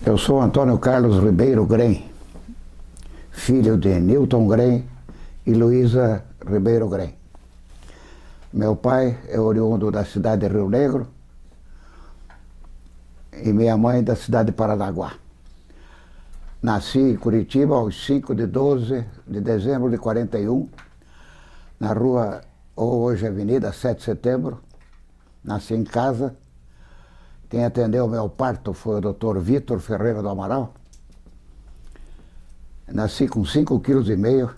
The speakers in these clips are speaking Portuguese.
Eu sou Antônio Carlos Ribeiro Grem, filho de Newton Grem e Luísa Ribeiro Grem. Meu pai é oriundo da cidade de Rio Negro e minha mãe da cidade de Paranaguá. Nasci em Curitiba aos 5 de 12 de dezembro de 41, na rua, hoje Avenida 7 de Setembro. Nasci em casa. Quem atendeu meu parto foi o Dr. Vitor Ferreira do Amaral. Nasci com 5,5 kg.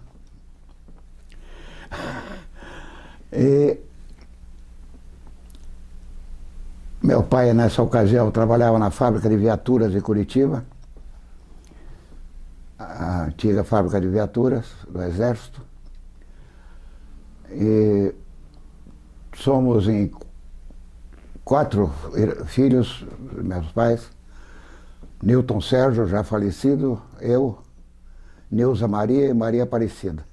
E meu pai, nessa ocasião, trabalhava na fábrica de viaturas de Curitiba, a antiga fábrica de viaturas do Exército. E somos em 4 filhos dos meus pais: Newton Sérgio, já falecido, eu, Neuza Maria e Maria Aparecida.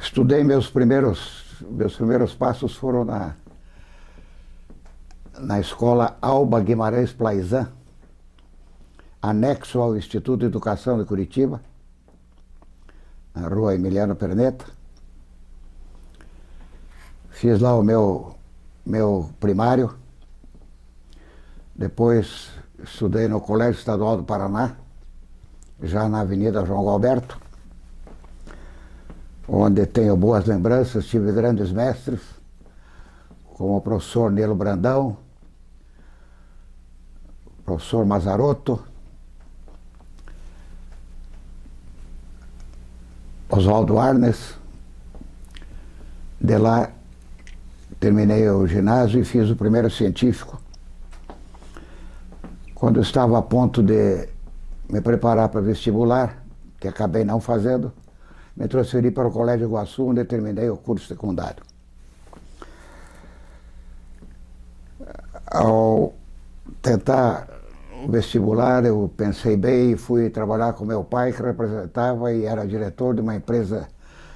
Estudei meus primeiros passos foram na escola Alba Guimarães Plaizan, anexo ao Instituto de Educação de Curitiba, na rua Emiliano Perneta. Fiz lá o meu primário. Depois estudei no Colégio Estadual do Paraná, já na Avenida João Galberto, onde tenho boas lembranças. Tive grandes mestres, como o professor Nilo Brandão, o professor Mazarotto, Oswaldo Arnes. De lá terminei o ginásio e fiz o primeiro científico. Quando estava a ponto de me preparar para vestibular, que acabei não fazendo, me transferi para o Colégio Iguaçu, onde terminei o curso secundário. Ao tentar o vestibular, eu pensei bem e fui trabalhar com meu pai, que representava e era diretor de uma empresa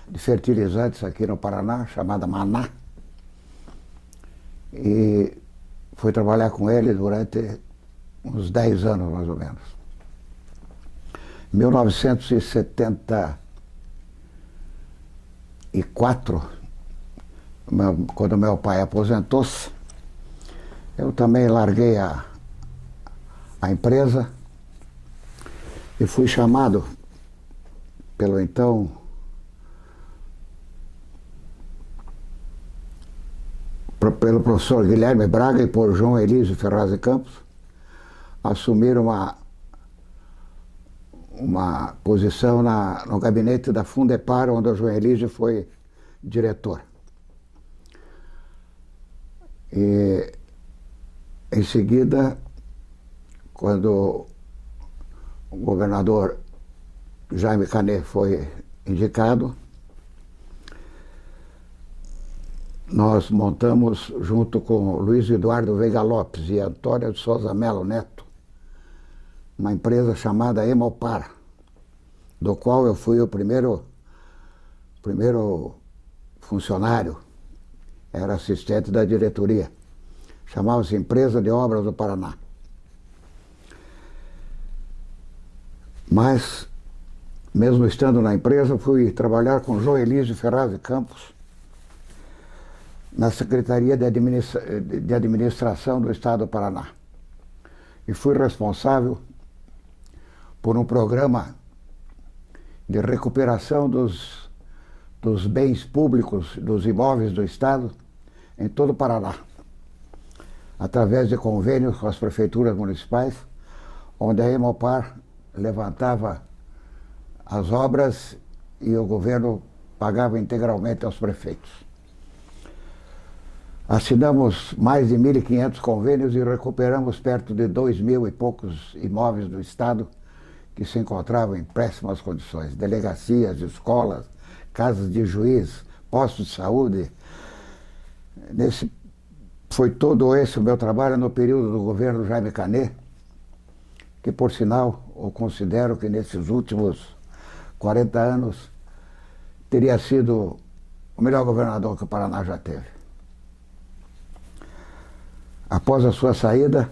de fertilizantes aqui no Paraná, chamada Maná. E fui trabalhar com ele durante uns 10 anos, mais ou menos. Em 1974, quando meu pai aposentou-se, eu também larguei a empresa e fui chamado pelo professor Guilherme Braga e por João Elísio Ferraz de Campos, a assumir uma posição no gabinete da Fundepar, onde o João Elísio foi diretor. E em seguida, quando o governador Jaime Canet foi indicado, nós montamos, junto com Luiz Eduardo Veiga Lopes e Antônio de Souza Melo Neto, uma empresa chamada Hemopar, do qual eu fui o primeiro funcionário, era assistente da diretoria. Chamava-se Empresa de Obras do Paraná. Mas, mesmo estando na empresa, fui trabalhar com João Elísio Ferraz de Campos na Secretaria de Administração do Estado do Paraná. E fui responsável por um programa de recuperação dos bens públicos, dos imóveis do Estado, em todo o Paraná, através de convênios com as prefeituras municipais, onde a Hemopar levantava as obras e o governo pagava integralmente aos prefeitos. Assinamos mais de 1.500 convênios e recuperamos perto de 2.000 e poucos imóveis do Estado que se encontravam em péssimas condições. Delegacias, escolas, casas de juiz, postos de saúde. Foi todo esse o meu trabalho no período do governo Jaime Canet, que, por sinal, eu considero que nesses últimos 40 anos teria sido o melhor governador que o Paraná já teve. Após a sua saída,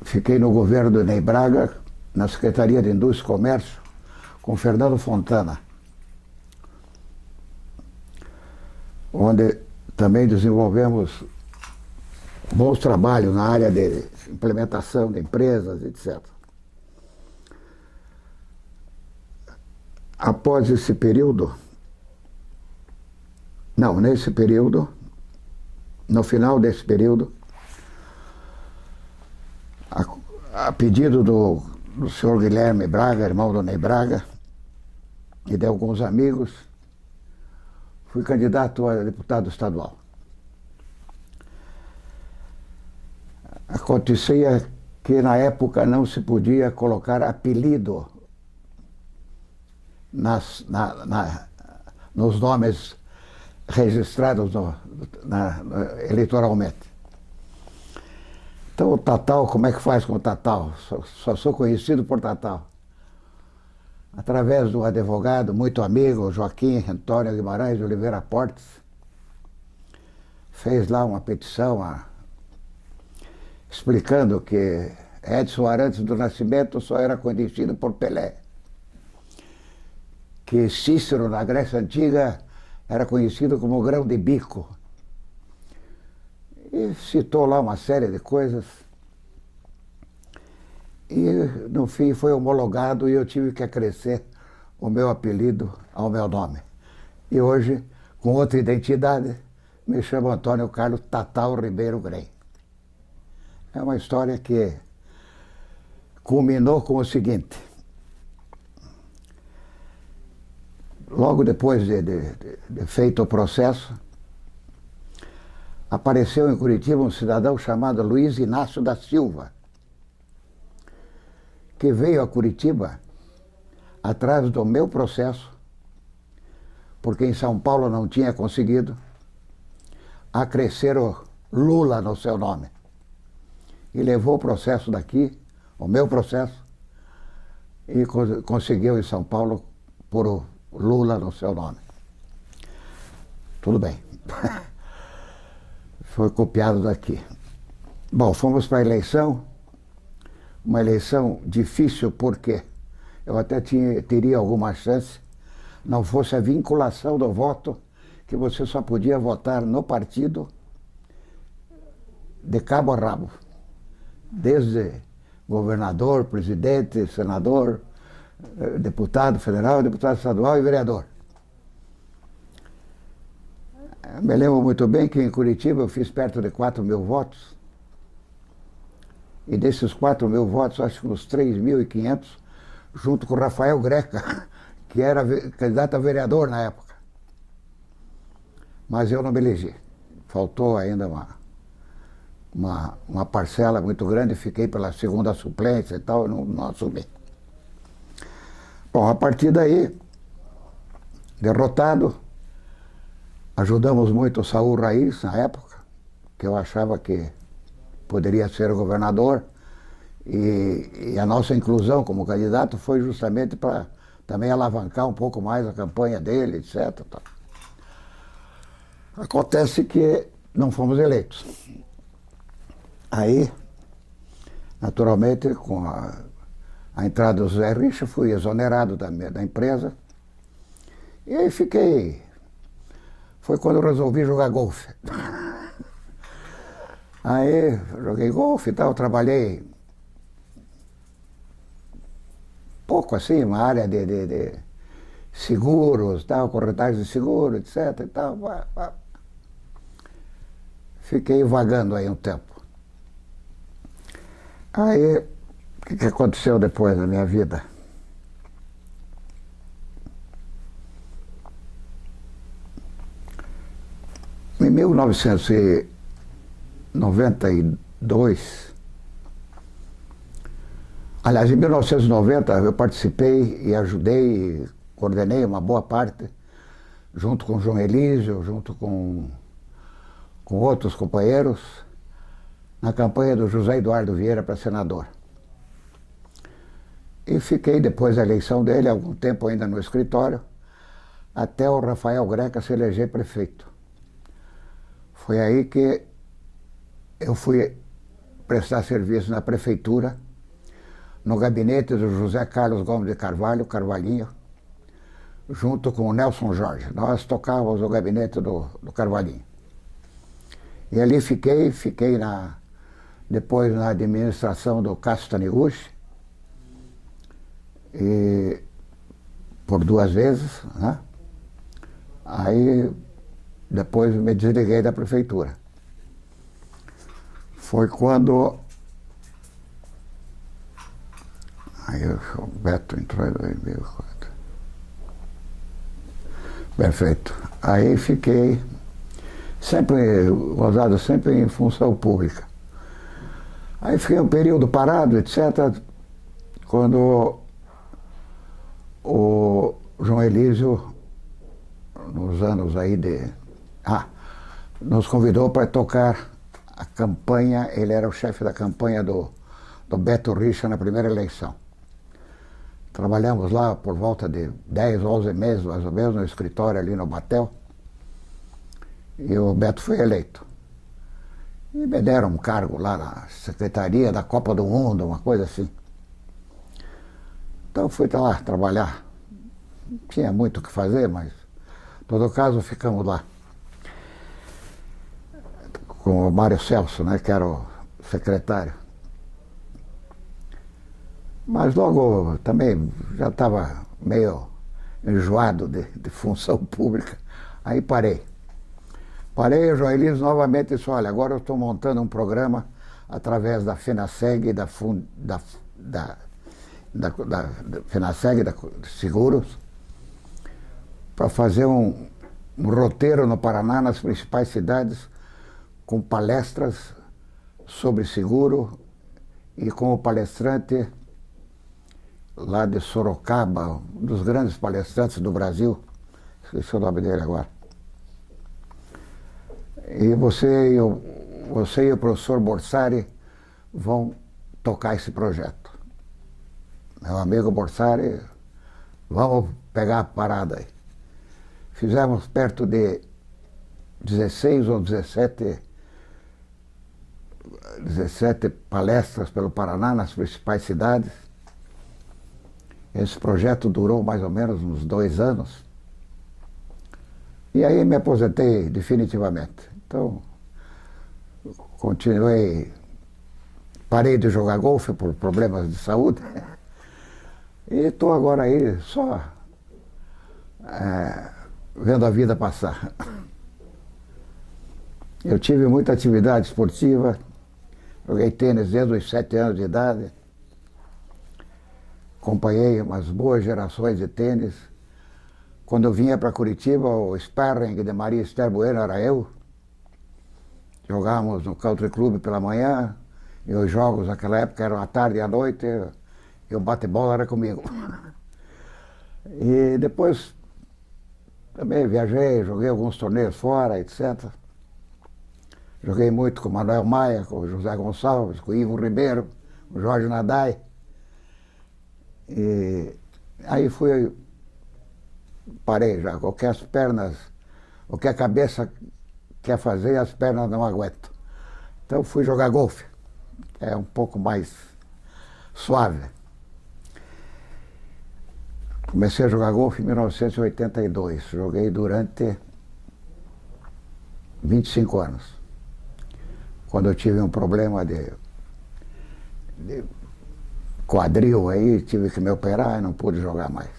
fiquei no governo do Ney Braga, na Secretaria de Indústria e Comércio, com Fernando Fontana, onde também desenvolvemos bons trabalhos na área de implementação de empresas, etc. Após esse período, nesse período, no final desse período, a pedido do senhor Guilherme Braga, irmão do Ney Braga, e de alguns amigos, fui candidato a deputado estadual. Acontecia que na época não se podia colocar apelido nos nomes registrados eleitoralmente. Então o Tatal, como é que faz com o Tatal? Só sou conhecido por Tatal. Através do advogado muito amigo, Joaquim Antônio Guimarães de Oliveira Portes, fez lá uma petição explicando que Edson Arantes do Nascimento só era conhecido por Pelé, que Cícero, na Grécia Antiga, era conhecido como grão de bico. E citou lá uma série de coisas. E, no fim, foi homologado e eu tive que acrescer o meu apelido ao meu nome. E hoje, com outra identidade, me chamo Antônio Carlos Tatal Ribeiro Grem. É uma história que culminou com o seguinte. Logo depois de feito o processo, apareceu em Curitiba um cidadão chamado Luiz Inácio da Silva, que veio a Curitiba atrás do meu processo, porque em São Paulo não tinha conseguido acrescer o Lula no seu nome. E levou o processo daqui, o meu processo, e conseguiu em São Paulo pôr o Lula no seu nome. Tudo bem. Foi copiado daqui. Bom, fomos para a eleição. Uma eleição difícil porque eu até teria alguma chance, não fosse a vinculação do voto, que você só podia votar no partido de cabo a rabo. Desde governador, presidente, senador, deputado federal, deputado estadual e vereador. Me lembro muito bem que em Curitiba eu fiz perto de 4.000 votos. E desses 4.000 votos, acho que uns 3.500, junto com o Rafael Greca, que era candidato a vereador na época. Mas eu não me elegi. Faltou ainda uma parcela muito grande, fiquei pela segunda suplência e tal, não assumi. Bom, a partir daí, derrotado, ajudamos muito o Saul Raiz na época, que eu achava que poderia ser governador, e a nossa inclusão como candidato foi justamente para também alavancar um pouco mais a campanha dele, etc. Acontece que não fomos eleitos. Aí, naturalmente, com a entrada do Zé Richa, fui exonerado da empresa, e aí foi quando eu resolvi jogar golfe. Aí joguei golfe e tal, trabalhei pouco assim, uma área de seguros, tal, corretagem de seguro, etc. E tal. Fiquei vagando aí um tempo. Aí, o que aconteceu depois na minha vida? Em 1992, aliás, em 1990 eu participei e ajudei, coordenei uma boa parte, junto com o João Elísio, junto com outros companheiros, na campanha do José Eduardo Vieira para senador. E fiquei, depois da eleição dele, algum tempo ainda no escritório, até o Rafael Greca se eleger prefeito. Foi aí que eu fui prestar serviço na prefeitura, no gabinete do José Carlos Gomes de Carvalho, Carvalhinho, junto com o Nelson Jorge. Nós tocávamos o gabinete do Carvalhinho. E ali fiquei depois na administração do Cássio Taniguchi, e por 2 vezes, né? Aí depois me desliguei da prefeitura. Foi quando aí o Beto entrou em 2004. Perfeito. Aí fiquei sempre, gozado sempre em função pública. Aí fiquei um período parado, etc., quando o João Elísio, nos anos aí nos convidou para tocar a campanha. Ele era o chefe da campanha do Beto Richa na primeira eleição. Trabalhamos lá por volta de 10, 11 meses, mais ou menos, no escritório ali no Batel. E o Beto foi eleito. E me deram um cargo lá na Secretaria da Copa do Mundo, uma coisa assim. Então fui lá trabalhar. Não tinha muito o que fazer, mas, em todo caso, ficamos lá. Com o Mário Celso, né, que era o secretário. Mas logo também já estava meio enjoado de função pública. Aí parei. Parei, o João Elísio novamente disse: olha, agora eu estou montando um programa através da FENASSEG, da FENASSEG, da Seguros, para fazer um roteiro no Paraná, nas principais cidades, com palestras sobre seguro, e com o palestrante lá de Sorocaba, um dos grandes palestrantes do Brasil, esqueci o nome dele agora. E você e o professor Borsari vão tocar esse projeto. Meu amigo Borsari, vamos pegar a parada aí. Fizemos perto de 16 ou 17 palestras pelo Paraná, nas principais cidades. Esse projeto durou mais ou menos uns 2 anos. E aí me aposentei definitivamente. Então, continuei, parei de jogar golfe por problemas de saúde. E estou agora aí só vendo a vida passar. Eu tive muita atividade esportiva, joguei tênis desde os 7 anos de idade, acompanhei umas boas gerações de tênis. Quando eu vinha para Curitiba, o sparring de Maria Esther Bueno era eu. Jogávamos no Country Club pela manhã, e os jogos naquela época eram à tarde e à noite, e o bate-bola era comigo. E depois também viajei, joguei alguns torneios fora, etc. Joguei muito com o Manuel Maia, com o José Gonçalves, com o Ivo Ribeiro, com o Jorge Nadai. E aí parei já, o que as pernas, o que a cabeça quer fazer, as pernas não aguentam. Então fui jogar golfe, é um pouco mais suave. Comecei a jogar golfe em 1982, joguei durante 25 anos. Quando eu tive um problema de quadril aí, tive que me operar e não pude jogar mais.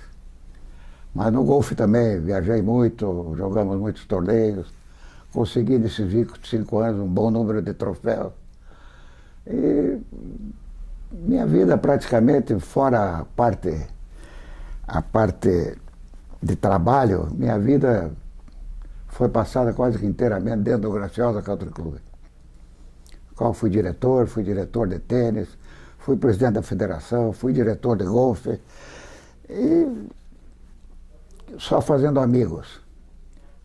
Mas no golfe também, viajei muito, jogamos muitos torneios, consegui nesses 25 anos um bom número de troféus. E minha vida praticamente, fora a parte de trabalho, minha vida foi passada quase que inteiramente dentro do Graciosa Country Club. Qual fui diretor de tênis, fui presidente da federação, fui diretor de golfe, e só fazendo amigos.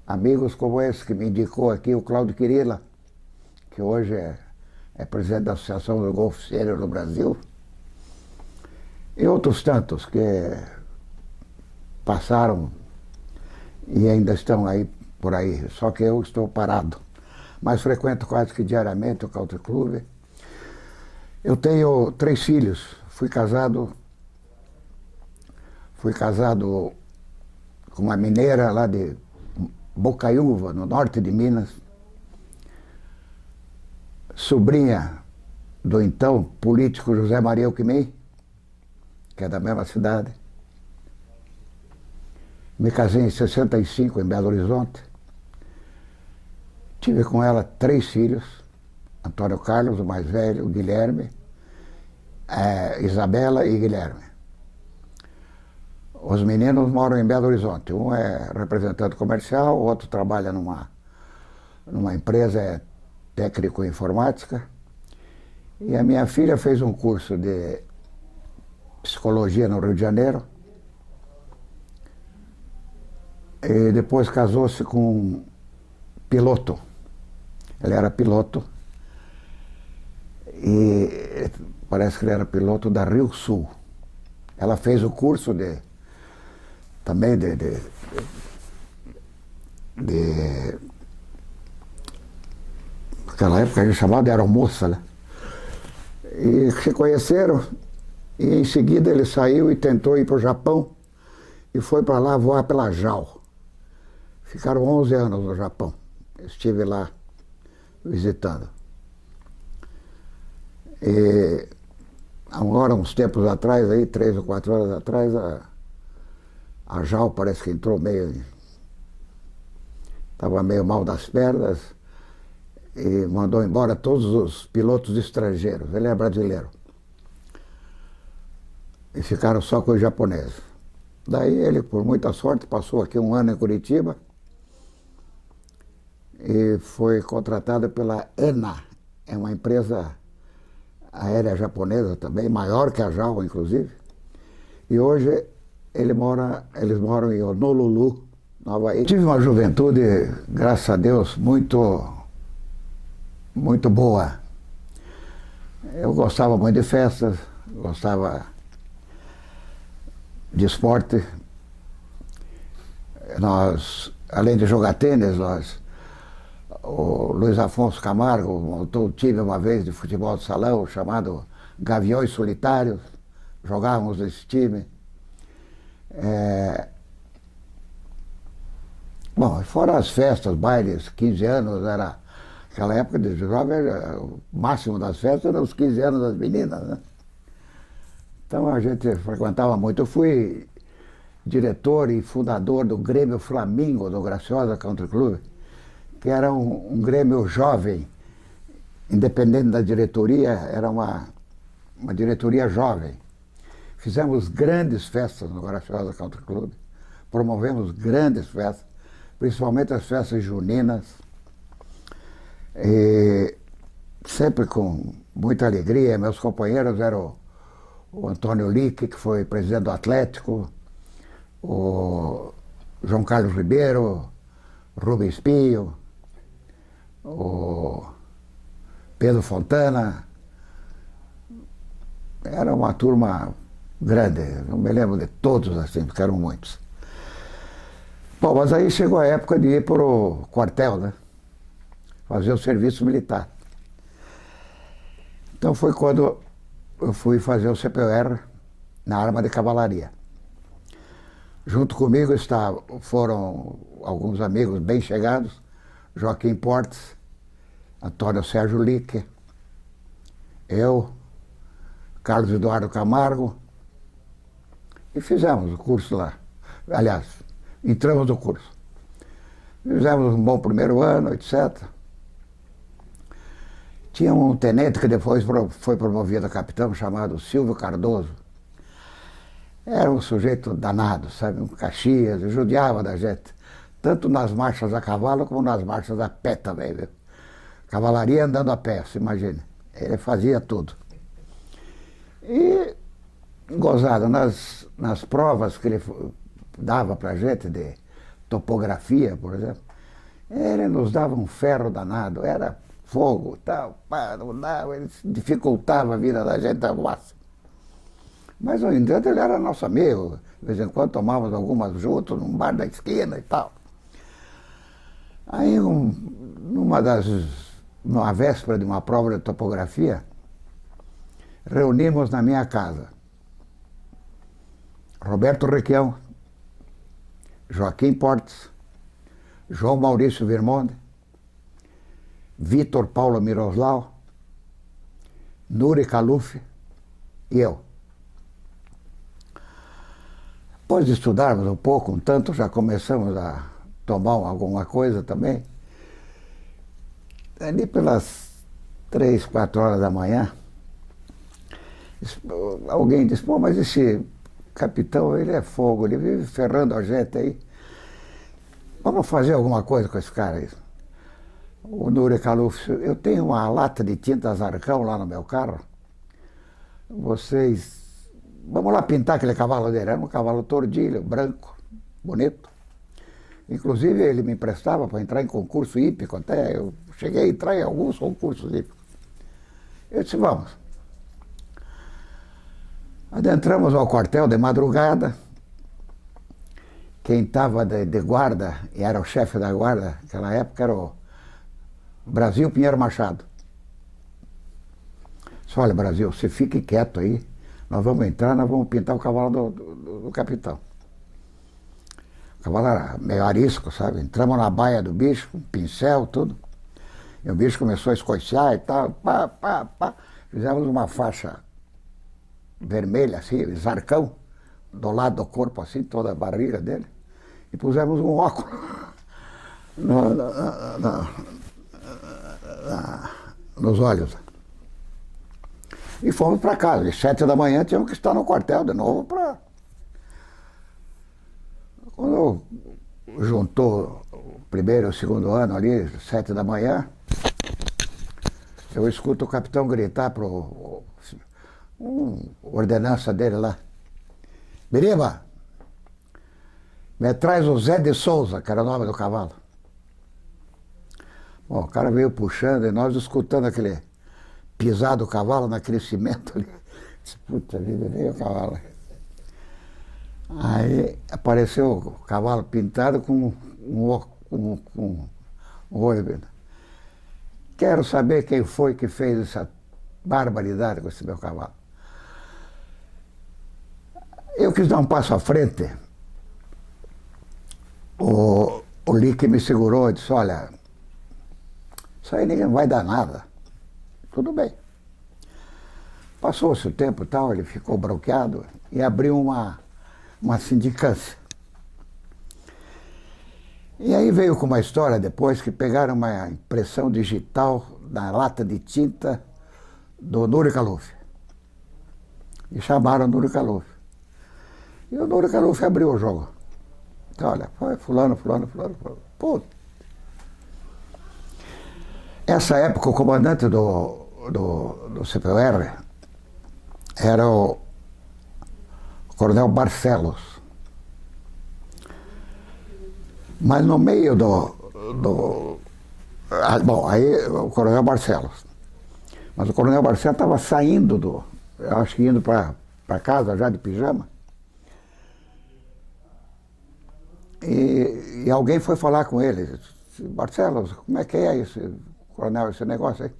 Amigos como esse que me indicou aqui, o Cláudio Quirila, que hoje é presidente da Associação do Golfe Sênior no Brasil, e outros tantos que passaram e ainda estão aí por aí, só que eu estou parado. Mas frequento quase que diariamente o Country Club. Eu tenho 3 filhos. Fui casado com uma mineira lá de Bocaiúva, no norte de Minas. Sobrinha do então político José Maria Alckmin, que é da mesma cidade. Me casei em 65 em Belo Horizonte. Tive com ela 3 filhos, Antônio Carlos, o mais velho, o Guilherme, Isabela e Guilherme. Os meninos moram em Belo Horizonte. Um é representante comercial, o outro trabalha numa empresa, é técnico em informática. E a minha filha fez um curso de psicologia no Rio de Janeiro. E depois casou-se com um piloto. Ele era piloto. E parece que ele era piloto da Rio Sul. Ela fez o curso também naquela época a gente chamava de aeromoça, né? E se conheceram, e em seguida ele saiu e tentou ir para o Japão e foi para lá voar pela JAL. Ficaram 11 anos no Japão. Estive lá visitando. E agora, uns tempos atrás, aí, 3 ou 4 anos atrás, a JAL parece que entrou estava meio mal das pernas e mandou embora todos os pilotos estrangeiros. Ele é brasileiro. E ficaram só com os japoneses. Daí ele, por muita sorte, passou aqui 1 ano em Curitiba e foi contratado pela ENA. É uma empresa aérea japonesa também, maior que a JAL, inclusive. E hoje eles moram em Honolulu, no Havaí. Tive uma juventude, graças a Deus, muito boa. Eu gostava muito de festas, gostava de esporte. Nós, além de jogar tênis, o Luiz Afonso Camargo montou um time uma vez de futebol de salão chamado Gaviões Solitários. Jogávamos nesse time. Bom, fora as festas, bailes, 15 anos, aquela época de jovem, o máximo das festas eram os 15 anos das meninas, né? Então a gente frequentava muito. Eu fui diretor e fundador do Grêmio Flamingo, do Graciosa Country Club, que era um grêmio jovem, independente da diretoria, era uma diretoria jovem. Fizemos grandes festas no Graciosa Country Club, promovemos grandes festas, principalmente as festas juninas, e sempre com muita alegria. Meus companheiros eram o Antônio Lick, que foi presidente do Atlético, o João Carlos Ribeiro, Rubens Pinho, o Pedro Fontana. Era uma turma grande, não me lembro de todos assim, porque eram muitos. Bom, mas aí chegou a época de ir para o quartel, né? Fazer o serviço militar. Então foi quando eu fui fazer o CPR na arma de cavalaria. Junto comigo foram alguns amigos bem chegados, Joaquim Portes, Antônio Sérgio Lick, eu, Carlos Eduardo Camargo, e fizemos o curso lá. Aliás, entramos no curso. Fizemos um bom primeiro ano, etc. Tinha um tenente que depois foi promovido a capitão, chamado Silvio Cardoso. Era um sujeito danado, sabe? Um Caxias, judiava da gente. Tanto nas marchas a cavalo como nas marchas a pé também, viu? Cavalaria andando a pé, você imagina. Ele fazia tudo. E, gozado, nas provas que ele dava pra gente de topografia, por exemplo, ele nos dava um ferro danado, era fogo, tal, pá, não dava, ele dificultava a vida da gente ao máximo. Mas, no entanto, ele era nosso amigo. De vez em quando tomávamos algumas juntos num bar da esquina e tal. Aí, numa véspera de uma prova de topografia, reunimos na minha casa Roberto Requião, Joaquim Portes, João Maurício Virmonde, Vitor Paulo Miroslau, Nuri Caluf e eu. Depois de estudarmos um pouco, um tanto, já começamos a tomar alguma coisa também. Ali pelas 3, 4 horas da manhã, alguém disse, pô, mas esse capitão, ele é fogo, ele vive ferrando a gente aí. Vamos fazer alguma coisa com esse cara aí. O Nuri Caluf, eu tenho uma lata de tinta Zarcão lá no meu carro. Vocês... Vamos lá pintar aquele cavalo dele. Era um cavalo tordilho, branco, bonito. Inclusive, ele me emprestava para entrar em concurso hípico. Até eu cheguei a entrar em alguns concursos hípicos. Eu disse, vamos. Adentramos ao quartel de madrugada. Quem estava de guarda, e era o chefe da guarda naquela época, era o Brasil Pinheiro Machado. Disse, olha, Brasil, você fique quieto aí. Nós vamos entrar, nós vamos pintar o cavalo do capitão. O cavalo era meio arisco, sabe? Entramos na baia do bicho, com pincel, tudo. E o bicho começou a escoiciar e tal, pá, pá, pá. Fizemos uma faixa vermelha, assim, zarcão, do lado do corpo, assim, toda a barriga dele. E pusemos um óculos nos olhos. E fomos para casa. Às 7 da manhã tínhamos que estar no quartel de novo para... Quando juntou o primeiro e o segundo ano ali, 7 da manhã, eu escuto o capitão gritar para ordenança dele lá. Biriba, me traz o Zé de Souza, que era o nome do cavalo. Bom, o cara veio puxando e nós escutando aquele pisar do cavalo naquele cimento ali. Puta vida, veio o cavalo. Aí apareceu o cavalo pintado com um olho. Quero saber quem foi que fez essa barbaridade com esse meu cavalo. Eu quis dar um passo à frente. O Lick me segurou e disse, olha, isso aí ninguém vai dar nada. Tudo bem. Passou-se o tempo e tal, ele ficou bronqueado e abriu uma sindicância. E aí veio com uma história depois que pegaram uma impressão digital na lata de tinta do Nuri Caluf. E chamaram o Nuri Caluf. E o Nuri Caluf abriu o jogo. Então, olha, foi fulano. Puta. Essa época, o comandante do CPR era o Coronel Barcelos. Mas no meio bom, aí o Coronel Barcelos. Mas o Coronel Barcelos estava saindo eu acho que indo para casa já de pijama. E alguém foi falar com ele. Disse, Barcelos, como é que é isso? Coronel, esse negócio aí.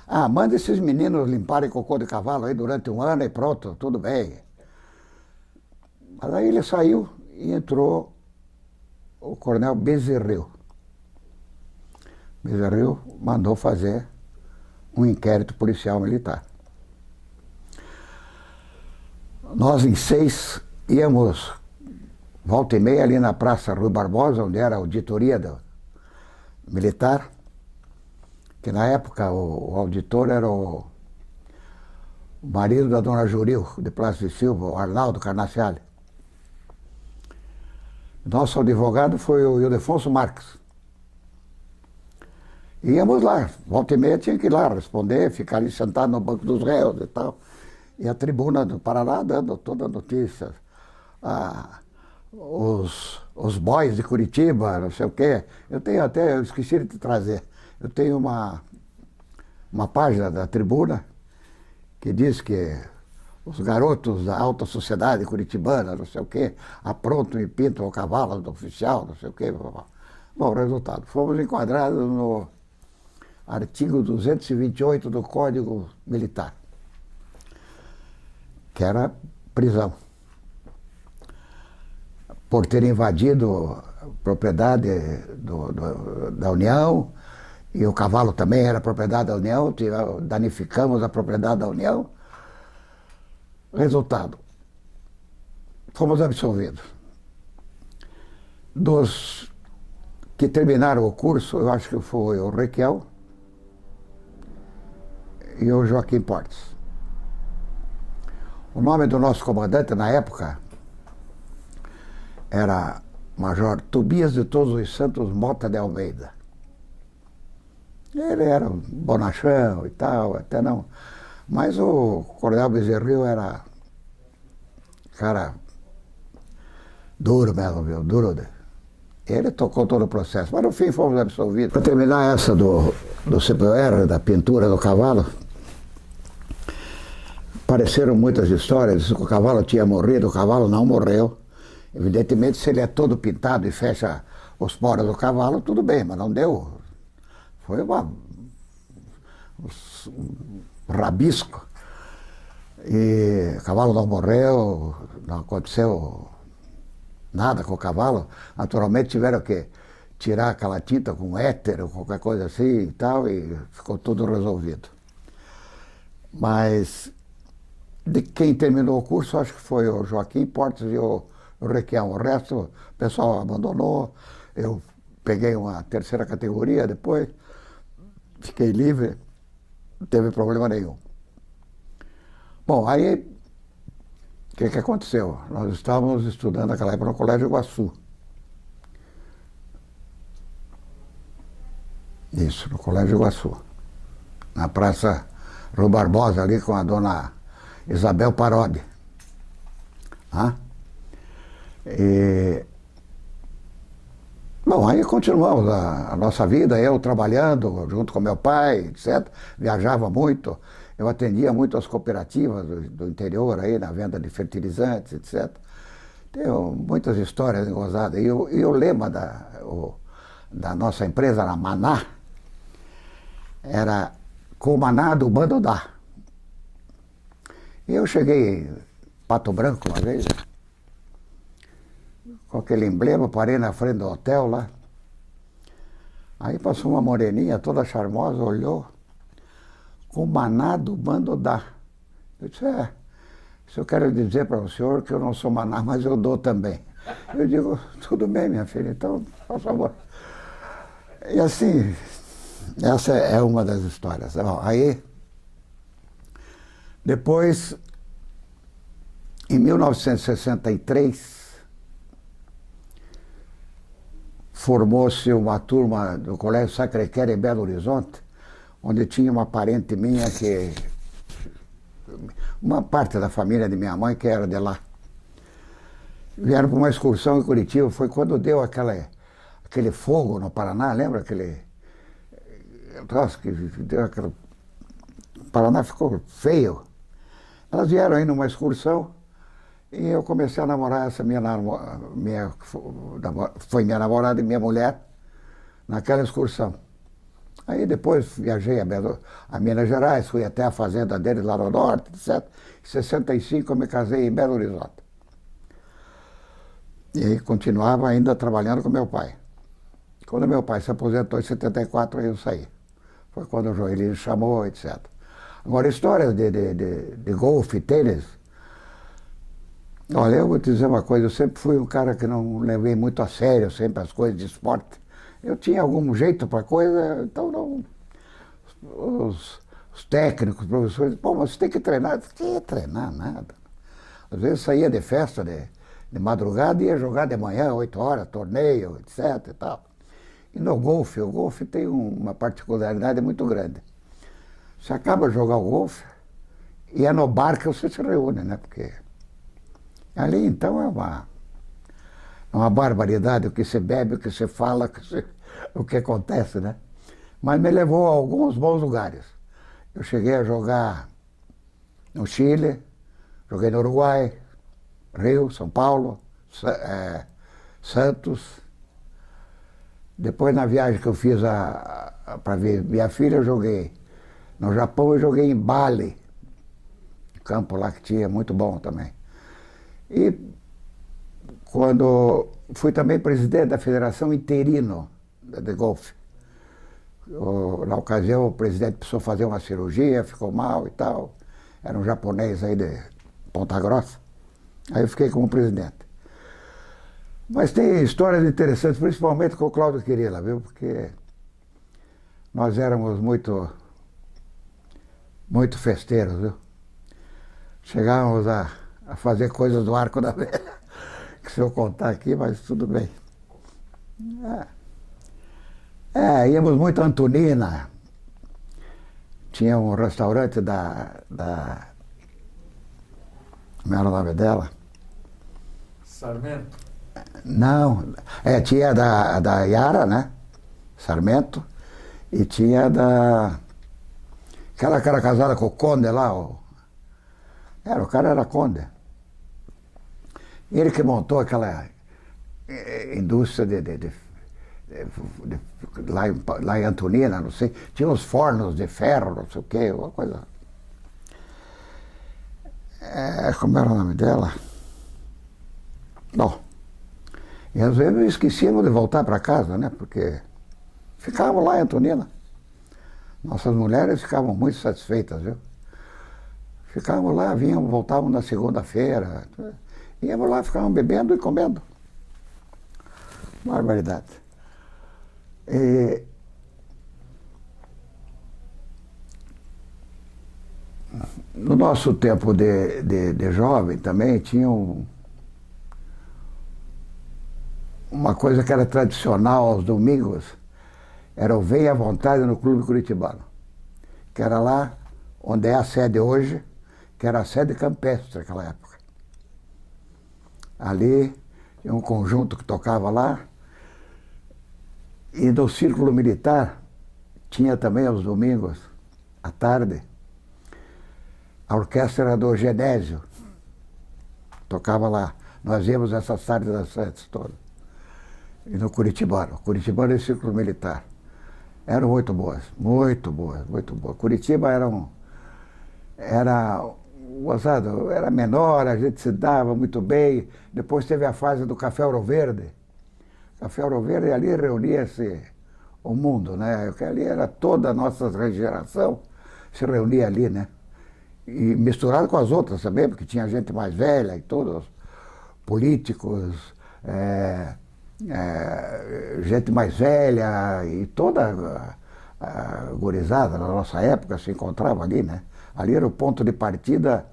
Ah, manda esses meninos limparem cocô de cavalo aí durante um ano e pronto, tudo bem. Mas aí ele saiu e entrou o coronel Bezerril. Bezerril mandou fazer um inquérito policial militar. Nós em 6 íamos volta e meia ali na Praça Rui Barbosa, onde era a auditoria militar, que na época o auditor era o marido da dona Juril, de Plácido de Silva, o Arnaldo Carnaciale. Nosso advogado foi o Ildefonso Marques. Íamos lá, volta e meia tinha que ir lá responder, ficar ali sentado no banco dos réus e tal. E a tribuna do Paraná dando toda a notícia. Os boys de Curitiba, não sei o quê. Eu esqueci de te trazer. Eu tenho uma página da tribuna que diz que os garotos da alta sociedade curitibana, não sei o quê, aprontam e pintam o cavalo do oficial, não sei o quê. Bom, resultado, fomos enquadrados no artigo 228 do Código Militar. que era prisão. Por ter invadido a propriedade da União, e o cavalo também era propriedade da União, danificamos a propriedade da União. Resultado, fomos absolvidos. Dos que terminaram o curso, eu acho que foi o Requião e o Joaquim Portes. O nome do nosso comandante na época era Major Tobias de Todos os Santos Mota de Almeida. Ele era um bonachão e tal, até não. Mas o Coronel Bezerril era cara duro mesmo, viu? Duro. Ele tocou todo o processo, mas no fim fomos absolvidos. Para terminar essa do CPR, da pintura do cavalo, apareceram muitas histórias, que o cavalo tinha morrido, o cavalo não morreu. Evidentemente, se ele é todo pintado e fecha os poros do cavalo, tudo bem, mas não deu. Foi um rabisco. E o cavalo não morreu, não aconteceu nada com o cavalo. Naturalmente tiveram que tirar aquela tinta com éter ou qualquer coisa assim e tal, e ficou tudo resolvido. Mas de quem terminou o curso, acho que foi o Joaquim Portes e o Requião. O resto, o pessoal abandonou. Eu peguei uma terceira categoria depois, fiquei livre, não teve problema nenhum. Bom, aí, o que aconteceu? Nós estávamos estudando naquela época no Colégio Iguaçu. Isso, no Colégio Iguaçu. Na Praça Rua Barbosa, ali com a dona Isabel Parodi. Bom, aí continuamos a nossa vida, eu trabalhando junto com meu pai, etc. Viajava muito, eu atendia muito as cooperativas do interior aí, na venda de fertilizantes, etc. Tem muitas histórias gozadas. E o lema da nossa empresa, na Maná, era com o Maná do bando dá. E eu cheguei em Pato Branco uma vez, com aquele emblema, parei na frente do hotel lá. Aí passou uma moreninha toda charmosa, olhou, com o Maná do bando dá. Eu disse, isso eu quero dizer para o senhor que eu não sou Maná, mas eu dou também. Eu digo, tudo bem, minha filha, então, por favor. E assim, essa é uma das histórias. Bom, aí, depois, em 1963, formou-se uma turma do Colégio Sacré-Cœur em Belo Horizonte, onde tinha uma parente minha que... uma parte da família de minha mãe que era de lá. Vieram para uma excursão em Curitiba, foi quando deu aquele fogo no Paraná, lembra aquele... Nossa, que deu aquele... O Paraná ficou feio. Elas vieram aí numa excursão e eu comecei a namorar essa foi minha namorada e minha mulher naquela excursão. Aí depois viajei a Minas Gerais, fui até a fazenda deles lá no norte, etc. Em 65 eu me casei em Belo Horizonte. E aí continuava ainda trabalhando com meu pai. Quando meu pai se aposentou em 74, aí eu saí. Foi quando o Joelino chamou, etc. Agora, histórias de golfe, tênis. Olha, eu vou te dizer uma coisa, eu sempre fui um cara que não levei muito a sério sempre as coisas de esporte. Eu tinha algum jeito para coisa, então não... Os técnicos, os professores, pô, mas você tem que treinar. Eu não ia treinar nada. Às vezes saía de festa de madrugada e ia jogar de manhã, 8 horas, torneio, etc. e tal. E no golfe, o golfe tem uma particularidade muito grande. Você acaba de jogar o golfe e é no bar que você se reúne, né? Porque ali, então, é uma barbaridade o que se bebe, o que se fala, o que acontece, né? Mas me levou a alguns bons lugares. Eu cheguei a jogar no Chile, joguei no Uruguai, Rio, São Paulo, Santos. Depois, na viagem que eu fiz para ver minha filha, eu joguei no Japão, eu joguei em Bali, campo lá que tinha, muito bom também. E quando fui também presidente da Federação Interino de Golfe. Na ocasião, o presidente precisou fazer uma cirurgia, ficou mal e tal. Era um japonês aí de Ponta Grossa. Aí eu fiquei como presidente. Mas tem histórias interessantes, principalmente com o Cláudio Quirila, viu? Porque nós éramos muito festeiros, viu? Chegávamos a fazer coisas do Arco da Velha, que se eu contar aqui, mas tudo bem. Íamos muito a Antonina. Tinha um restaurante como era o nome dela? Sarmento? Não, tinha da Yara, né? Sarmento. E tinha aquela que era casada com o Conde lá. O cara era Conde. Ele que montou aquela indústria lá em Antonina, não sei. Tinha uns fornos de ferro, não sei o quê, uma coisa. Como era o nome dela? Bom, e às vezes esquecíamos de voltar para casa, né? Porque ficávamos lá em Antonina. Nossas mulheres ficavam muito satisfeitas, viu? Ficávamos lá, voltávamos na segunda-feira. Íamos lá, ficávamos bebendo e comendo. Barbaridade. No nosso tempo de jovem também tinha uma coisa que era tradicional aos domingos, era o Venha à Vontade no Clube Curitibano, que era lá onde é a sede hoje, que era a sede campestre naquela época. Ali tinha um conjunto que tocava lá, e no Círculo Militar tinha também aos domingos, à tarde, a orquestra do Genésio. Tocava lá. Nós íamos essas tardes das festas todas. E no Curitibano. Curitibano e Círculo Militar. Eram muito boas, muito boas, muito boas. Curitiba gozado, era menor, a gente se dava muito bem. Depois teve a fase do Café Ouro Verde. Café Ouro Verde, ali reunia-se o mundo, né? Porque ali era toda a nossa geração se reunia ali, né? E misturado com as outras também, porque tinha gente mais velha e todos, políticos, gente mais velha e toda a gurizada na nossa época se encontrava ali, né? Ali era o ponto de partida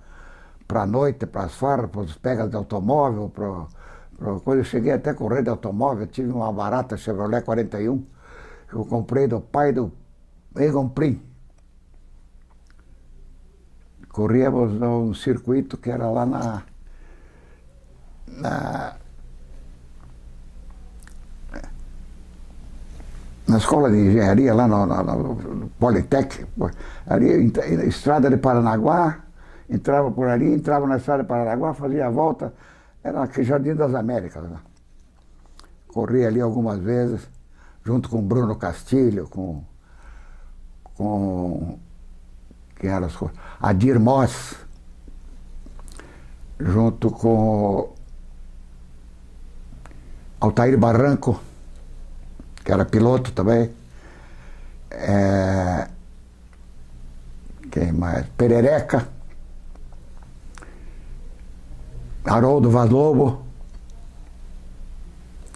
para a noite, para as farras, para os pegas de automóvel, quando eu cheguei até a correr de automóvel, tive uma barata Chevrolet 41, que eu comprei do pai do Egon Prim. Corríamos num circuito que era lá na escola de engenharia, lá no Politec, ali, estrada de Paranaguá, entrava por ali, entrava na estrada de Paranaguá, fazia a volta, era aquele Jardim das Américas, né? Corri ali algumas vezes, junto com Bruno Castilho, com quem era Adir Moss, junto com Altair Barranco, que era piloto também. Quem mais? Perereca, Haroldo Vaz Lobo.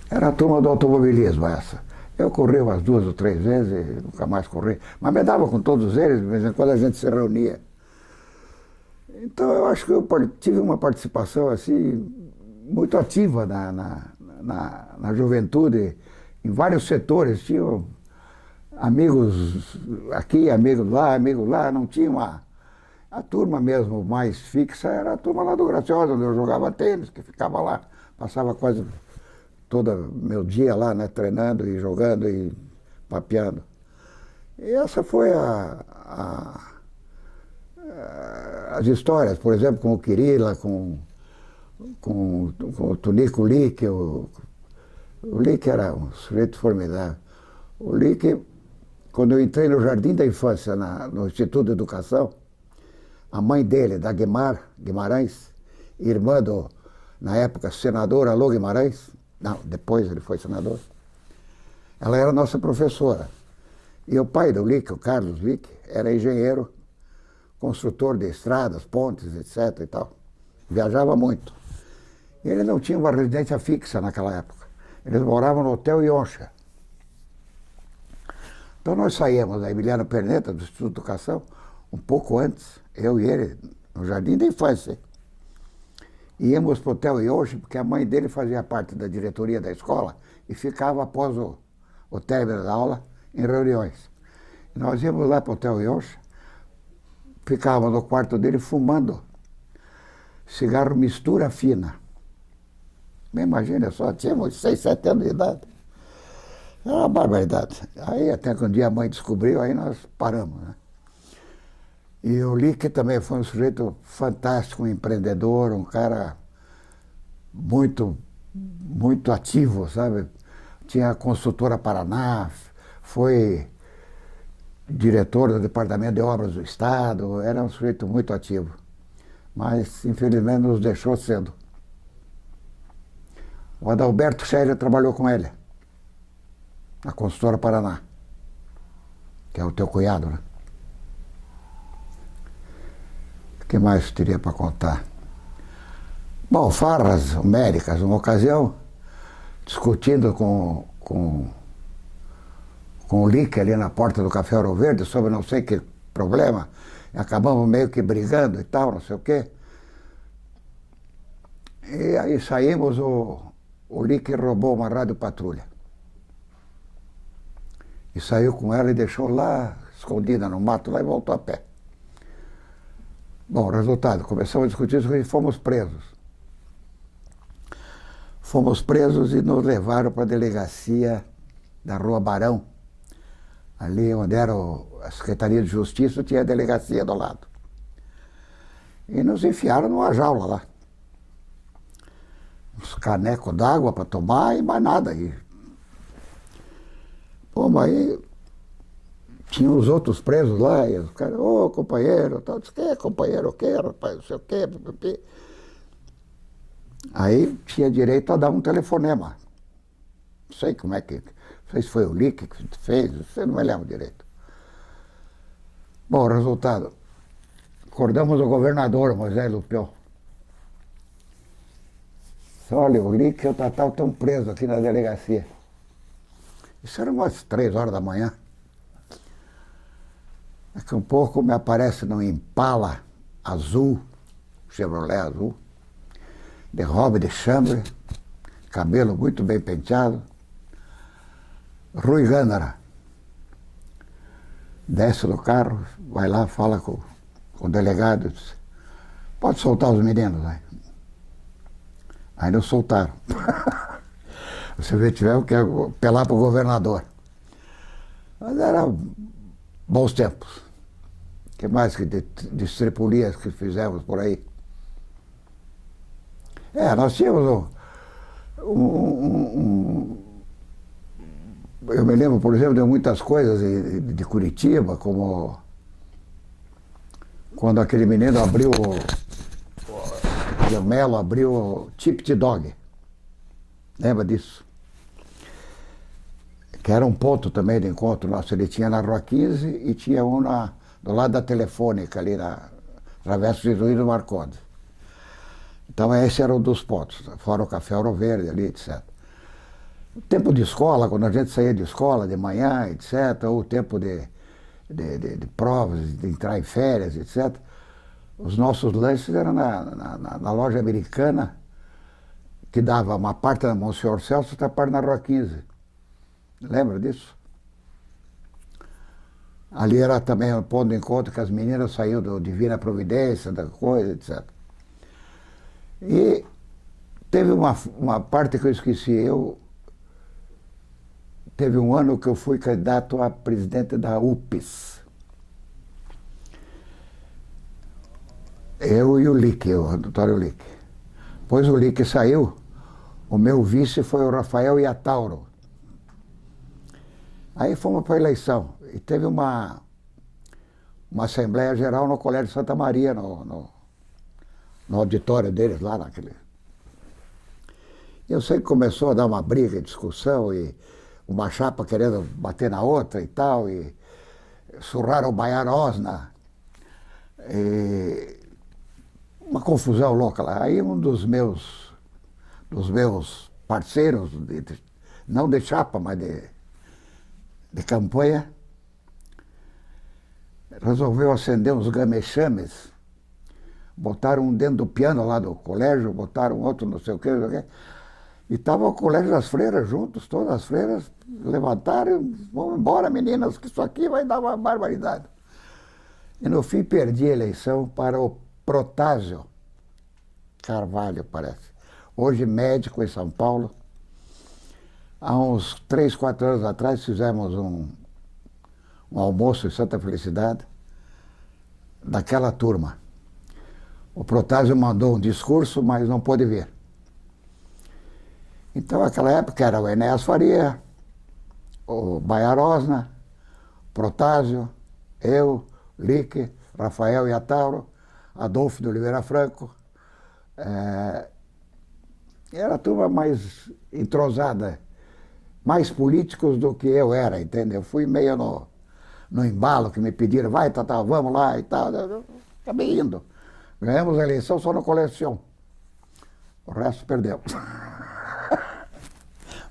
Era a turma do automobilismo essa. Eu corri umas 2 ou 3 vezes e nunca mais corri. Mas me dava com todos eles, de vez em quando a gente se reunia. Então eu acho que eu tive uma participação assim, muito ativa na juventude, em vários setores. Tinha amigos aqui, amigos lá, não tinha uma... A turma mesmo mais fixa era a turma lá do Graciosa, onde eu jogava tênis, que ficava lá, passava quase todo meu dia lá, né, treinando e jogando e papeando. E essa foi as histórias, por exemplo, com o Quirila, com o Tonico Lick. O Lick era um sujeito formidável. O Lick, quando eu entrei no Jardim da Infância, no Instituto de Educação, A mãe dele, da Guimarães, irmã do, na época, senador Alô Guimarães, não, depois ele foi senador, ela era nossa professora. E o pai do Lick, o Carlos Lick, era engenheiro, construtor de estradas, pontes, etc. e tal. Viajava muito. Ele não tinha uma residência fixa naquela época. Eles moravam no Hotel Yoncha. Então nós saímos da Emiliano Perneta, do Instituto de Educação, um pouco antes, eu e ele, no Jardim da Infância. Íamos para o Hotel Yoncha, porque a mãe dele fazia parte da diretoria da escola e ficava após o término da aula em reuniões. E nós íamos lá para o Hotel Yoncha, ficávamos no quarto dele fumando cigarro mistura fina. Imagina só, tínhamos 6, 7 anos de idade. Era uma barbaridade. Aí até que um dia a mãe descobriu, aí nós paramos, né? E o Lick também foi um sujeito fantástico, um empreendedor, um cara muito, muito ativo, sabe? Tinha a Construtora Paraná, foi diretor do Departamento de Obras do Estado, era um sujeito muito ativo. Mas, infelizmente, nos deixou cedo. O Adalberto Scherer trabalhou com ele, na Construtora Paraná, que é o teu cunhado, né? O que mais teria para contar? Bom, farras homéricas, uma ocasião, discutindo com o Lick ali na porta do Café Ouro Verde sobre não sei que problema, e acabamos meio que brigando e tal, não sei o quê. E aí saímos, o Lick roubou uma rádio patrulha. E saiu com ela e deixou lá, escondida no mato, lá e voltou a pé. Bom, resultado, começamos a discutir isso e fomos presos. Fomos presos e nos levaram para a delegacia da Rua Barão. Ali onde era a Secretaria de Justiça, tinha a delegacia do lado. E nos enfiaram numa jaula lá. Uns canecos d'água para tomar e mais nada. Pô, mas aí tinha os outros presos lá, e os caras, ô companheiro, tal, disse, que companheiro, o que, rapaz, não sei o quê, pipipi. Aí tinha direito a dar um telefonema. Não sei como é que. Não sei se foi o Lick que fez, você não me lembra direito. Bom, resultado. Acordamos o governador, Moisés Lupion. Olha, o Lick e o Tatal estão presos aqui na delegacia. Isso era umas 3 horas da manhã. Daqui a um pouco me aparece num Impala azul, Chevrolet azul, de robe de chambre, cabelo muito bem penteado. Rui Gândara. Desce do carro, vai lá, fala com o delegado, diz, pode soltar os meninos aí. Aí não soltaram. Você vê, tivemos que apelar para o governador. Mas eram bons tempos. O que mais que de estripulias que fizemos por aí? Nós tínhamos eu me lembro, por exemplo, de muitas coisas de Curitiba, como quando aquele menino abriu, o Melo abriu o Chip Dog. Lembra disso? Que era um ponto também de encontro nosso. Ele tinha na Rua 15 e tinha um do lado da Telefônica, ali na Travessa de Jesuíno Marcondes. Então esse era um dos pontos, fora o Café Ouro Verde ali, etc. O tempo de escola, quando a gente saía de escola de manhã, etc., ou o tempo de provas, de entrar em férias, etc., os nossos lanches eram na loja americana, que dava uma parte na Monsenhor Celso e outra parte na Rua 15. Lembra disso? Ali era também um ponto de encontro que as meninas saíam do Divina Providência, da coisa, etc. E teve uma parte que eu esqueci. Teve um ano que eu fui candidato a presidente da UPES. Eu e o Lick, o Antônio Lick. Depois o Lick saiu, o meu vice foi o Rafael Iatauro. Aí fomos para a eleição. E teve uma Assembleia Geral no Colégio Santa Maria, no auditório deles lá naquele. Eu sei que começou a dar uma briga, discussão, e uma chapa querendo bater na outra e tal, e surraram o Baiar Osna. E uma confusão louca lá. Aí um dos meus parceiros, não de chapa, mas de campanha, resolveu acender uns gamechames, botaram um dentro do piano lá do colégio, botaram outro não sei o quê, e estava o colégio das freiras juntos, todas as freiras levantaram e vamos embora, meninas, que isso aqui vai dar uma barbaridade. E no fim perdi a eleição para o Protásio Carvalho, parece. Hoje médico em São Paulo. Há uns 3, 4 anos atrás fizemos um almoço em Santa Felicidade daquela turma. O Protásio mandou um discurso, mas não pôde vir. Então, naquela época era o Enéas Faria, o Baiar Osna, Protásio, eu, Lique, Rafael Iatauro, Adolfo de Oliveira Franco. Era a turma mais entrosada, mais políticos do que eu era, entendeu? Eu fui meio no embalo que me pediram, vai, Tata, vamos lá e tal. Eu acabei indo. Ganhamos a eleição só no coleção. O resto perdemos.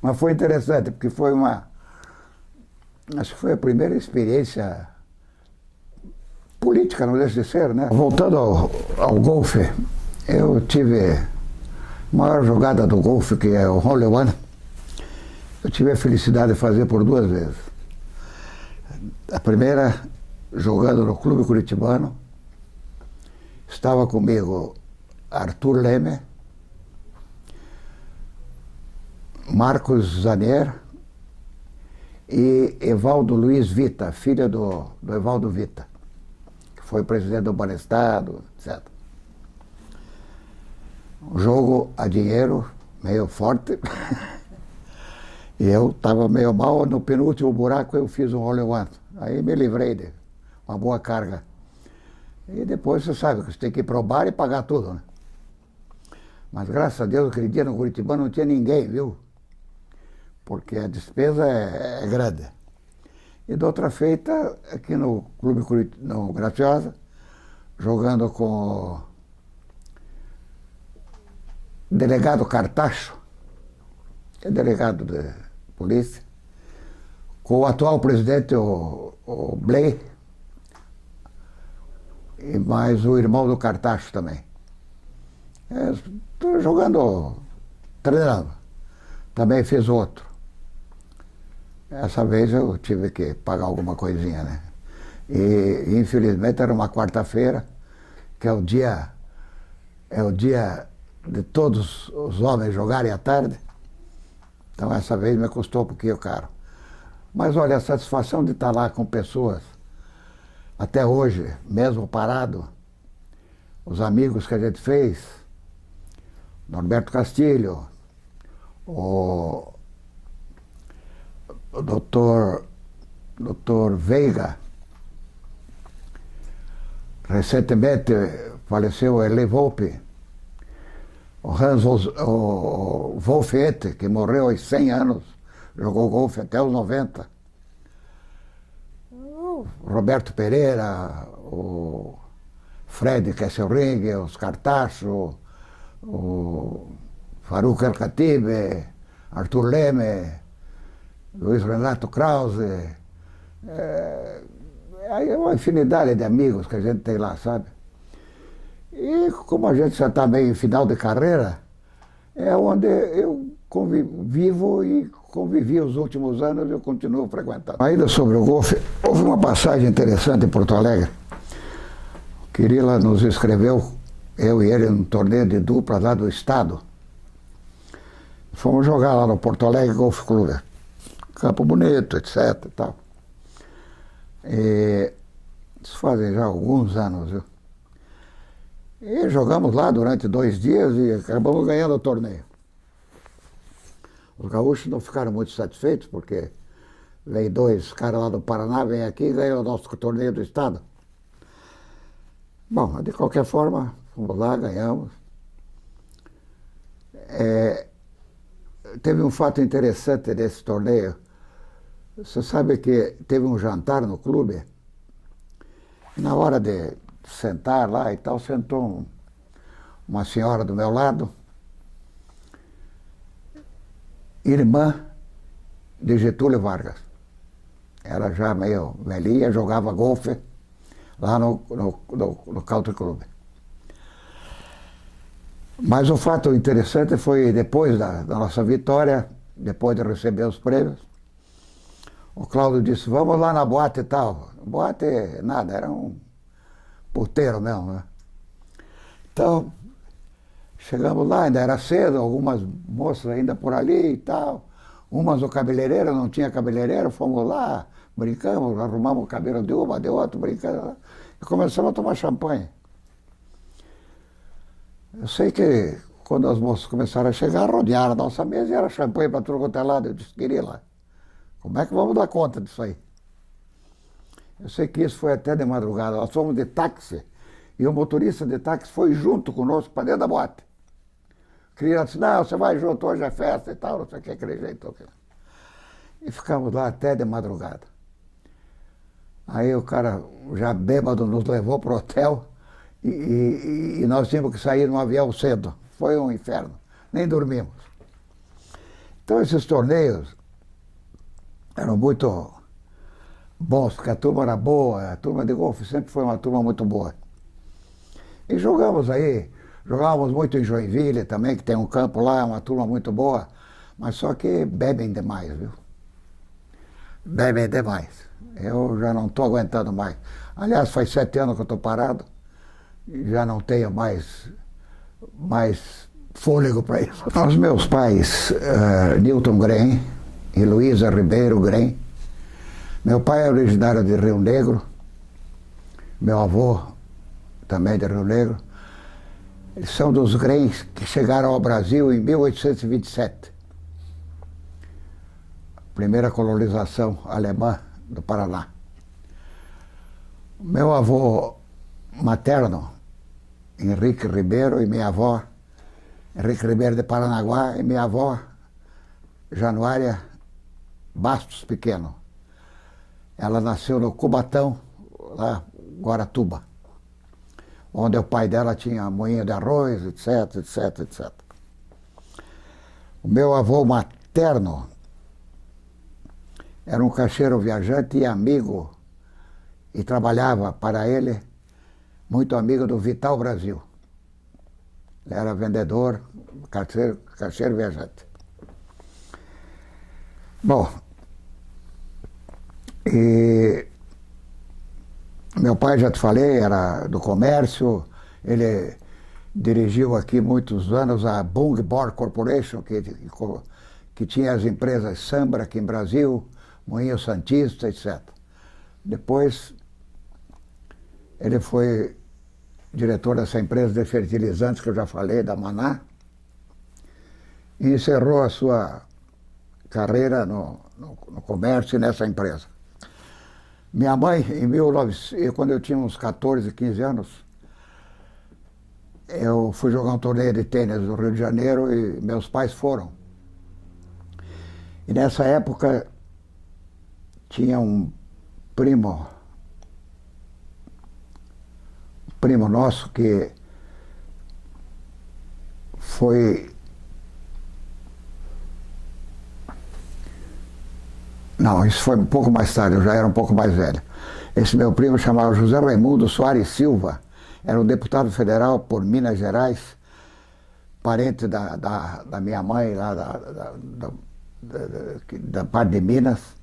Mas foi interessante, porque foi acho que foi a primeira experiência política, não deixa de ser, né? Voltando ao golfe, eu tive a maior jogada do golfe, que é o Hole One. Eu tive a felicidade de fazer por 2 vezes. A primeira, jogando no Clube Curitibano, estava comigo Arthur Leme, Marcos Zanier e Evaldo Luiz Vita, filho do Evaldo Vita, que foi presidente do Banestado, etc. Um jogo a dinheiro, meio forte. E eu estava meio mal, no penúltimo buraco eu fiz um hole one. Aí me livrei de uma boa carga. E depois você sabe que você tem que ir pro bar e pagar tudo, né? Mas graças a Deus, aquele dia no Curitibano não tinha ninguém, viu? Porque a despesa é grande. E de outra feita, aqui no Clube no Graciosa, jogando com o delegado Cartacho, que é delegado de polícia, com o atual presidente, o Blay, e mais o irmão do Cartacho também. Estou jogando, treinando. Também fiz outro. Essa vez eu tive que pagar alguma coisinha, né? E infelizmente era uma quarta-feira, que é o dia de todos os homens jogarem à tarde. Então essa vez me custou um pouquinho caro. Mas olha, a satisfação de estar lá com pessoas, até hoje, mesmo parado, os amigos que a gente fez, Norberto Castilho, o doutor Veiga, recentemente faleceu Eli Volpe, o Wolfete, que morreu aos 100 anos, jogou golfe até os 90. O Roberto Pereira, o Fred Kesselring, os Cartacho, o Faruq El-Khatib, Arthur Leme, Luiz Renato Krause. Aí é uma infinidade de amigos que a gente tem lá, sabe? E como a gente já está meio em final de carreira, é onde eu vivo e convivi os últimos anos e eu continuo frequentando. Ainda sobre o golfe, houve uma passagem interessante em Porto Alegre. O Quirila nos escreveu, eu e ele, num torneio de dupla lá do estado. Fomos jogar lá no Porto Alegre Golf Clube. Campo bonito, etc. E tal. E isso fazem já alguns anos, viu? E jogamos lá durante 2 dias e acabamos ganhando o torneio. Os gaúchos não ficaram muito satisfeitos, porque veio 2 caras lá do Paraná, vem aqui e ganham o nosso torneio do estado. Bom, de qualquer forma, fomos lá, ganhamos. Teve um fato interessante desse torneio. Você sabe que teve um jantar no clube, e na hora de sentar lá e tal, sentou uma senhora do meu lado, irmã de Getúlio Vargas. Ela já meio velhinha, jogava golfe lá no Country Club. Mas o fato interessante foi depois da nossa vitória, depois de receber os prêmios, o Cláudio disse, vamos lá na boate e tal. Boate nada, era um puteiro mesmo, né? Então, chegamos lá, ainda era cedo, algumas moças ainda por ali e tal. Umas no cabeleireiro, não tinha cabeleireiro, fomos lá, brincamos, arrumamos o cabelo de uma, de outra, brincando. E começamos a tomar champanhe. Eu sei que quando as moças começaram a chegar, rodearam a nossa mesa e era champanhe para tudo quanto é lado. Eu disse, queria lá. Como é que vamos dar conta disso aí? Eu sei que isso foi até de madrugada. Nós fomos de táxi e o motorista de táxi foi junto conosco para dentro da boate. O cliente disse, não, você vai junto, hoje é festa e tal, não sei o que, aquele jeito. E ficamos lá até de madrugada. Aí o cara, já bêbado, nos levou para o hotel e nós tínhamos que sair num avião cedo. Foi um inferno, nem dormimos. Então esses torneios eram muito bons, porque a turma era boa, a turma de golfe sempre foi uma turma muito boa. E jogamos aí, jogávamos muito em Joinville também, que tem um campo lá, uma turma muito boa, mas só que bebem demais, viu? Bebem demais. Eu já não estou aguentando mais. Aliás, faz 7 anos que eu estou parado, e já não tenho mais fôlego para isso. Os meus pais, Newton Grem e Luísa Ribeiro Grem. Meu pai é originário de Rio Negro, meu avô também de Rio Negro. Eles são dos Grems que chegaram ao Brasil em 1827. Primeira colonização alemã do Paraná. Meu avô materno, Henrique Ribeiro, e minha avó, Henrique Ribeiro de Paranaguá, e minha avó, Januária Bastos Pequeno. Ela nasceu no Cubatão, lá, Guaratuba, onde o pai dela tinha moinho de arroz, etc, etc, etc. O meu avô materno era um caixeiro viajante e amigo, e trabalhava para ele, muito amigo do Vital Brasil. Ele era vendedor, caixeiro viajante. Bom, e meu pai, já te falei, era do comércio, ele dirigiu aqui muitos anos a Bung Bor Corporation, que tinha as empresas Sambra aqui em Brasil, Moinho Santista, etc. Depois, ele foi diretor dessa empresa de fertilizantes que eu já falei, da Maná, e encerrou a sua carreira no comércio e nessa empresa. Minha mãe, quando eu tinha uns 14, 15 anos, eu fui jogar um torneio de tênis no Rio de Janeiro e meus pais foram. E nessa época tinha um primo nosso que foi... Não, isso foi um pouco mais tarde, eu já era um pouco mais velho. Esse meu primo chamava José Raimundo Soares Silva, era um deputado federal por Minas Gerais, parente da minha mãe, lá da parte de Minas.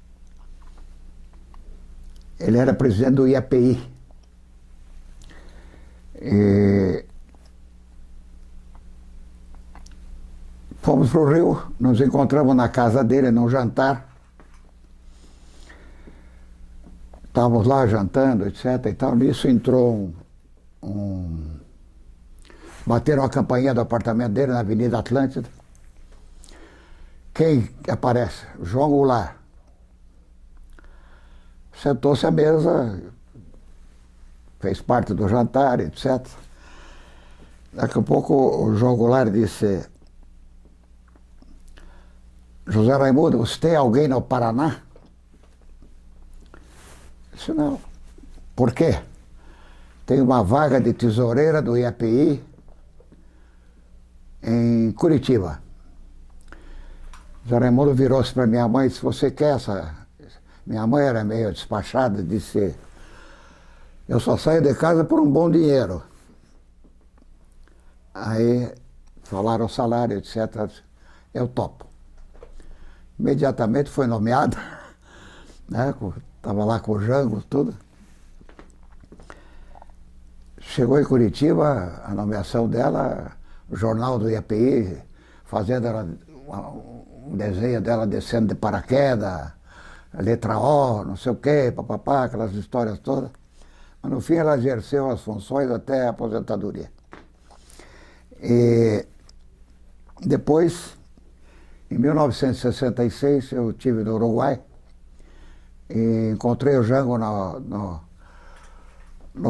Ele era presidente do IAPI. E fomos para o Rio, nos encontramos na casa dele, num jantar. Estávamos lá jantando, etc. e tal. Nisso entrou bateram a campainha do apartamento dele na Avenida Atlântida. Quem aparece? João Goulart. Sentou-se à mesa, fez parte do jantar, etc. Daqui a pouco o João Goulart disse: José Raimundo, você tem alguém no Paraná? Eu disse: não. Por quê? Tem uma vaga de tesoureira do IAPI em Curitiba. José Raimundo virou-se para minha mãe e disse: você quer essa? Minha mãe era meio despachada, disse: eu só saio de casa por um bom dinheiro. Aí falaram o salário, etc. Eu topo. Imediatamente foi nomeado, né? Estava lá com o Jango, tudo. Chegou em Curitiba, a nomeação dela, o jornal do IAPI, fazendo um desenho dela descendo de paraquedas, letra O, não sei o quê, papapá, aquelas histórias todas. Mas no fim ela exerceu as funções até a aposentadoria. E depois, em 1966, eu estive no Uruguai e encontrei o Jango no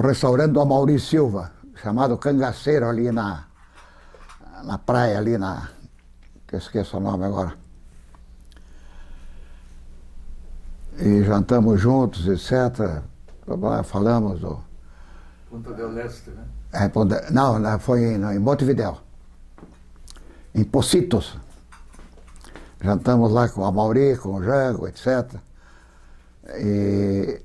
restaurante do Amaury Silva, chamado Cangaceiro, ali na praia, ali que eu esqueço o nome agora. E jantamos juntos, etc. Falamos do... Punta del Este, né? Não, foi em Montevidéu, em Pocitos. Jantamos lá com o Amaury, com o Jango, etc. E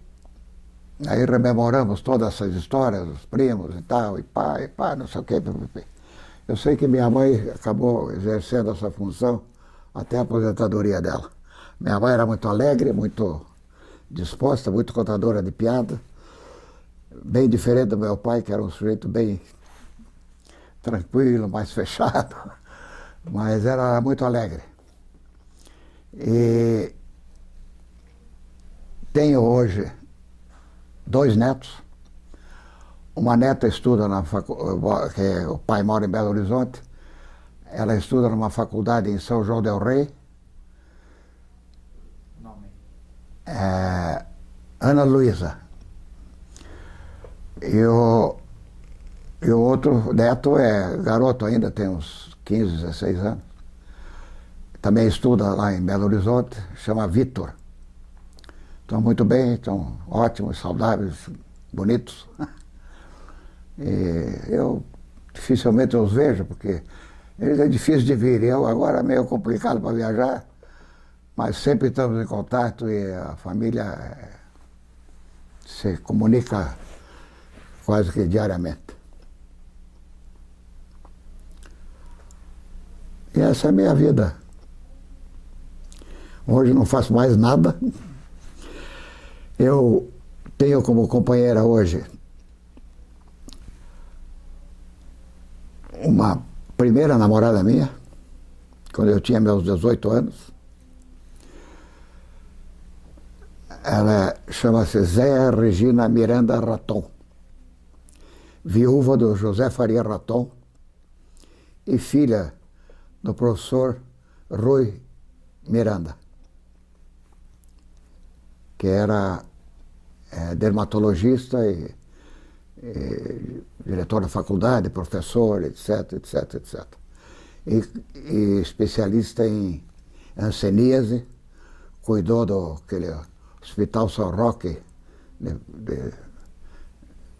aí rememoramos todas essas histórias, os primos e tal, e pá, não sei o quê. Eu sei que minha mãe acabou exercendo essa função até a aposentadoria dela. Minha mãe era muito alegre, muito disposta, muito contadora de piada, bem diferente do meu pai, que era um sujeito bem tranquilo, mais fechado, mas era muito alegre. E tenho hoje 2 netos. Uma neta estuda na faculdade, que o pai mora em Belo Horizonte, ela estuda numa faculdade em São João del Rei. Nome? Ana Luísa. E o outro neto é garoto ainda, tem uns 15, 16 anos. Também estuda lá em Belo Horizonte, chama Vitor. Estão muito bem, estão ótimos, saudáveis, bonitos. E eu dificilmente os vejo, porque eles é difícil de vir. Eu agora é meio complicado para viajar, mas sempre estamos em contato e a família se comunica quase que diariamente. E essa é a minha vida. Hoje não faço mais nada. Eu tenho como companheira hoje uma primeira namorada minha, quando eu tinha meus 18 anos. Ela chama-se Zéia Regina Miranda Raton, viúva do José Faria Raton e filha do professor Rui Miranda, que era dermatologista e diretor da faculdade, professor, etc, etc, etc. E especialista em hanseníase, cuidou do aquele Hospital São Roque de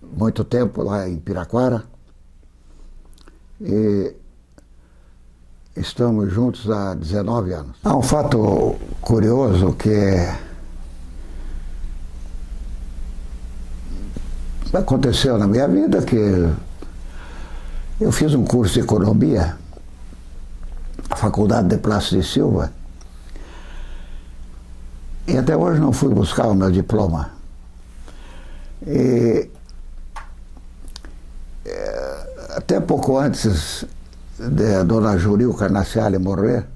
muito tempo lá em Piraquara. E estamos juntos há 19 anos. Há um fato curioso que aconteceu na minha vida, que eu fiz um curso de economia na Faculdade de Plácido de Silva e até hoje não fui buscar o meu diploma. E até pouco antes de a dona Juril Carnaciale morrer,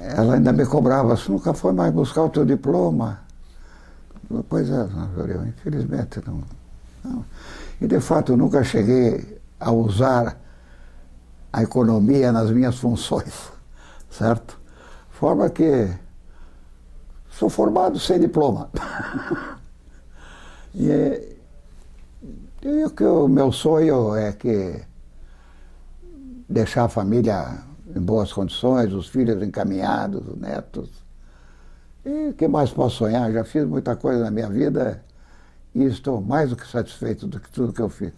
ela ainda me cobrava: você nunca foi mais buscar o teu diploma? Pois é, dona Juril, infelizmente não. E de fato eu nunca cheguei a usar a economia nas minhas funções, certo? De forma que sou formado sem diploma. E E o meu sonho é que deixar a família em boas condições, os filhos encaminhados, os netos. E o que mais posso sonhar? Já fiz muita coisa na minha vida e estou mais do que satisfeito do que tudo que eu fiz.